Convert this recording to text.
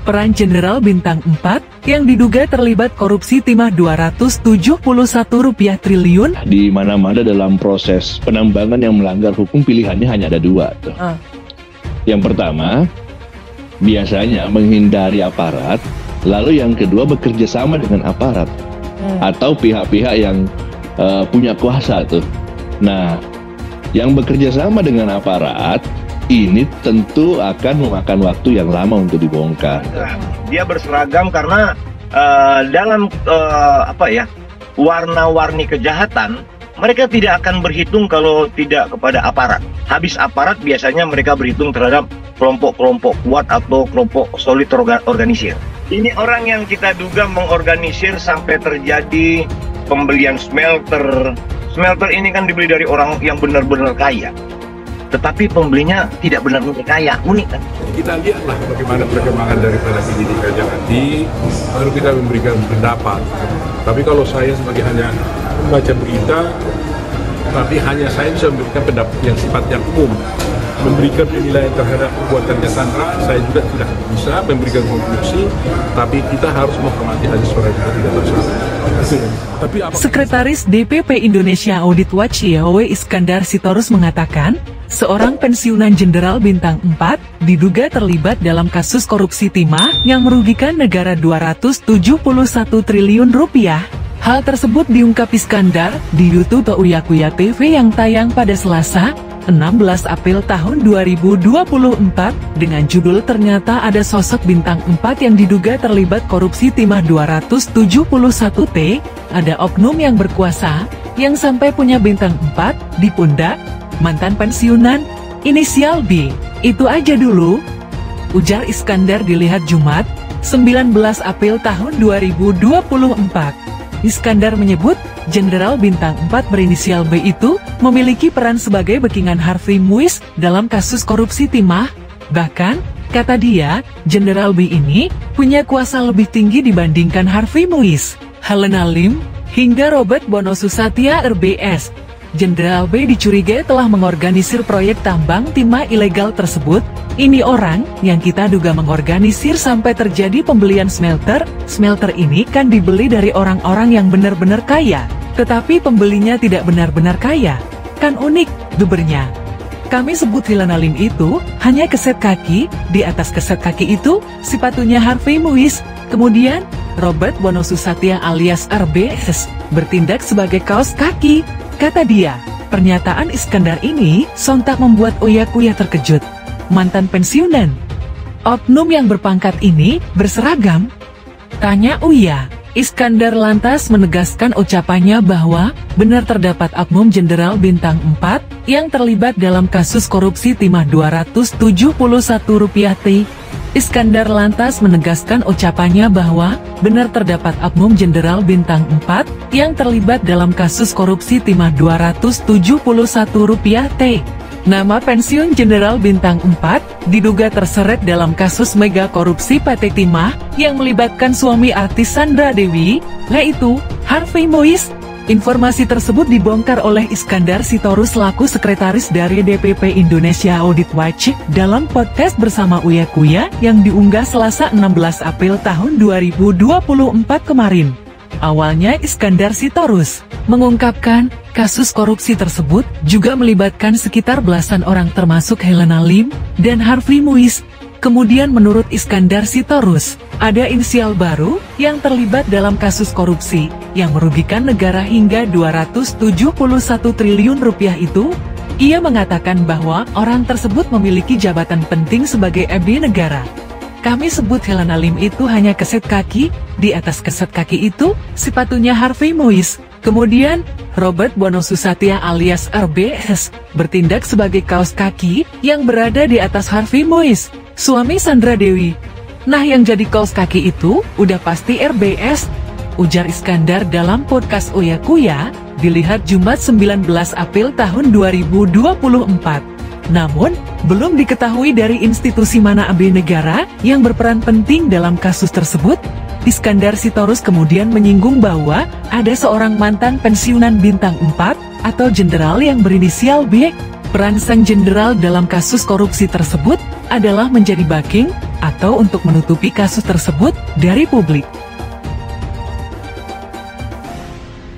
peran Jenderal Bintang 4 yang diduga terlibat korupsi timah Rp271 triliun. Di mana-mana dalam proses penambangan yang melanggar hukum pilihannya hanya ada dua. Yang pertama, biasanya menghindari aparat, lalu yang kedua bekerja sama dengan aparat atau pihak-pihak yang punya kuasa tuh. Nah, yang bekerja sama dengan aparat ini tentu akan memakan waktu yang lama untuk dibongkar. Dia berseragam karena dalam warna-warni kejahatan mereka tidak akan berhitung kalau tidak kepada aparat. Habis aparat biasanya mereka berhitung terhadap kelompok-kelompok kuat atau kelompok solid organisir. Ini orang yang kita duga mengorganisir sampai terjadi pembelian smelter. Smelter ini kan dibeli dari orang yang benar-benar kaya. Tetapi pembelinya tidak benar-benar kaya, unik kan? Kita lihatlah bagaimana perkembangan daripada penyidikan nanti, baru kita memberikan pendapat. Tapi kalau saya sebagai hanya membaca berita, tapi hanya saya bisa memberikan pendapat yang sifatnya umum. Memberikan penilaian terhadap perbuatannya Sandra, saya juga tidak bisa memberikan konklusi, tapi kita harus menghormati hasil suara kita tidak bersalah. Sekretaris DPP Indonesia Audit Watch IAOW Iskandar Sitorus mengatakan, seorang pensiunan Jenderal Bintang 4 diduga terlibat dalam kasus korupsi timah yang merugikan negara Rp271 triliun. Hal tersebut diungkap Iskandar di YouTube Uya Kuya TV yang tayang pada Selasa, 16 April tahun 2024 dengan judul "Ternyata ada sosok bintang 4 yang diduga terlibat korupsi timah 271T, ada oknum yang berkuasa yang sampai punya bintang 4 di pundak, mantan pensiunan, inisial B. Itu aja dulu," ujar Iskandar dilihat Jumat, 19 April tahun 2024. Iskandar menyebut Jenderal Bintang 4 berinisial B itu memiliki peran sebagai backingan Harvey Muiz dalam kasus korupsi timah. Bahkan, kata dia, Jenderal B ini punya kuasa lebih tinggi dibandingkan Harvey Muiz, Helena Lim, hingga Robert Bono Susatya RBS. Jenderal B dicurigai telah mengorganisir proyek tambang timah ilegal tersebut. Ini orang yang kita duga mengorganisir sampai terjadi pembelian smelter. Smelter ini kan dibeli dari orang-orang yang benar-benar kaya, tetapi pembelinya tidak benar-benar kaya. Kan unik, dubernya. Kami sebut Helena Lim itu hanya keset kaki, di atas keset kaki itu sepatunya Harvey Muiz. Kemudian, Robert Bono Susatya alias RBS bertindak sebagai kaos kaki, kata dia. Pernyataan Iskandar ini sontak membuat Uya Kuya terkejut. Mantan pensiunan, oknum yang berpangkat ini berseragam? Tanya Uya. Iskandar lantas menegaskan ucapannya bahwa benar terdapat oknum Jenderal Bintang 4 yang terlibat dalam kasus korupsi timah Rp271T. Iskandar lantas menegaskan ucapannya bahwa benar terdapat oknum Jenderal Bintang 4 yang terlibat dalam kasus korupsi timah Rp271T. Nama pensiun Jenderal Bintang 4 diduga terseret dalam kasus mega korupsi PT Timah yang melibatkan suami artis Sandra Dewi, yaitu Harvey Muiz. Informasi tersebut dibongkar oleh Iskandar Sitorus selaku sekretaris dari DPP Indonesia Audit Watch dalam podcast bersama Uya Kuya yang diunggah Selasa 16 April tahun 2024 kemarin. Awalnya Iskandar Sitorus mengungkapkan kasus korupsi tersebut juga melibatkan sekitar belasan orang termasuk Helena Lim dan Harvey Muiz. Kemudian menurut Iskandar Sitorus, ada inisial baru yang terlibat dalam kasus korupsi yang merugikan negara hingga Rp271 triliun itu. Ia mengatakan bahwa orang tersebut memiliki jabatan penting sebagai abdi negara. Kami sebut Helena Lim itu hanya keset kaki, di atas keset kaki itu sepatunya Harvey Muiz. Kemudian, Robert Bono Susatya alias RBS bertindak sebagai kaos kaki yang berada di atas Harvey Muiz, suami Sandra Dewi. Nah, yang jadi kaos kaki itu udah pasti RBS, ujar Iskandar dalam podcast Uya Kuya, dilihat Jumat 19 April tahun 2024. Namun, belum diketahui dari institusi mana abdi negara yang berperan penting dalam kasus tersebut. Iskandar Sitorus kemudian menyinggung bahwa ada seorang mantan pensiunan Bintang 4 atau jenderal yang berinisial B. Peran sang jenderal dalam kasus korupsi tersebut adalah menjadi backing atau untuk menutupi kasus tersebut dari publik.